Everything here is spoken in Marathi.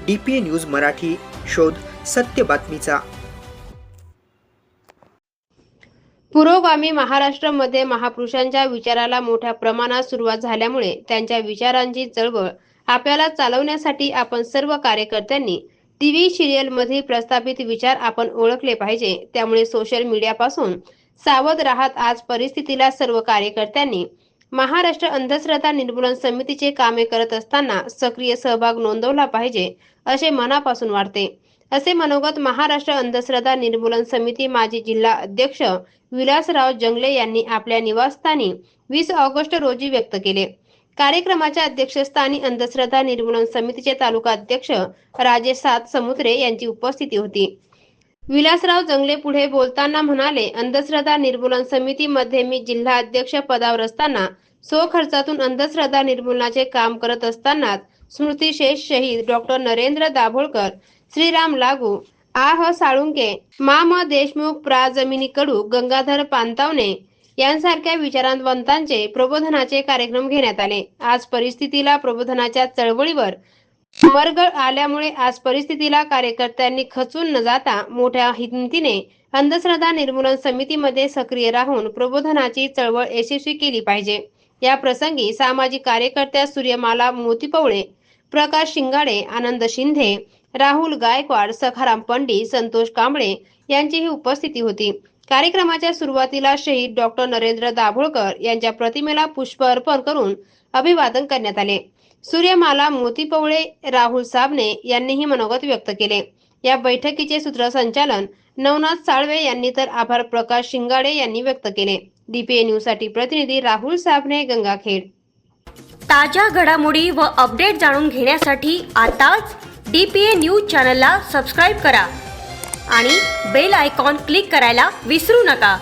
DPA न्यूज मराठी, शोध सत्य बातमीचा। पुरोगामी महाराष्ट्रामध्ये महापुरुषांच्या विचाराला मोठ्या प्रमाणात सुरुवात झाल्यामुळे त्यांच्या विचारांची चळवळ आपल्याला चालवण्यासाठी आपण सर्व कार्यकर्त्यांनी टीव्ही सिरियलमध्ये प्रस्थापित विचार आपण ओळखले पाहिजे। त्यामुळे सोशल मीडियापासून सावध राहत आज परिस्थितीला सर्व कार्यकर्त्यांनी महाराष्ट्र अंधश्रद्धा निर्मूलन समितीचे कामे करत असताना सक्रिय सहभाग नोंदवला पाहिजे असे मनापासून वाटते, असे मनोगत महाराष्ट्र अंधश्रद्धा निर्मूलन समिती माजी जिल्हा अध्यक्ष विलासराव जंगले यांनी आपल्या निवासस्थानी 20 ऑगस्ट रोजी व्यक्त केले। कार्यक्रमाच्या अध्यक्षस्थानी अंधश्रद्धा निर्मूलन समितीचे तालुका अध्यक्ष राजेश सातसमुद्रे यांची उपस्थिती होती। विलासराव जंगले पुढे बोलताना म्हणाले, अंधश्रद्धा निर्मूलन समितीमध्ये मी जिल्हा अध्यक्ष पदावर असताना स्वखर्चातून अंधश्रद्धा निर्मूलनाचे काम करत असताना स्मृतिशेष शहीद डॉक्टर नरेंद्र दाभोळकर, श्रीराम लागू, आह साळुंके, मा देशमुख, प्रा जमिनी कडू, गंगाधर पानतावणे यांसारख्या विचारवंतांचे प्रबोधनाचे कार्यक्रम घेण्यात आले। आज परिस्थितीला प्रबोधनाच्या चळवळीवर मरगळ आल्यामुळे आज परिस्थितीला कार्यकर्त्यांनी खचून न जाता मोठ्या हिमतीने अंधश्रद्धा निर्मूलन समितीमध्ये सक्रिय राहून प्रबोधनाची चळवळ यशस्वी केली पाहिजे। या प्रसंगी सामाजिक कार्यकर्त्या सूर्यमाला मोतीपवळे, प्रकाश शिंगाडे, आनंद शिंदे, राहुल गायकवाड, सखाराम पंडित, संतोष कांबळे यांचीही उपस्थिती होती। कार्यक्रमाच्या सुरुवातीला शहीद डॉक्टर नरेंद्र दाभोळकर यांच्या प्रतिमेला पुष्प अर्पण करून अभिवादन करण्यात आले। सूर्यमाला मोतीपवळे, राहुल साबणे यांनीही मनोगत व्यक्त केले। या बैठकीचे सूत्रसंचालन नवनाथ साळवे यांनी तर आभार प्रकाश शिंगाडे यांनी व्यक्त केले। DPA न्यूज साठी प्रतिनिधी राहुल साबणे, गंगाखेड। ताज्या घडामोडी व अपडेट जाणून घेण्यासाठी आताच DPA न्यूज चॅनलला सबस्क्राइब करा आणि बेल आयकॉन क्लिक करायला विसरू नका।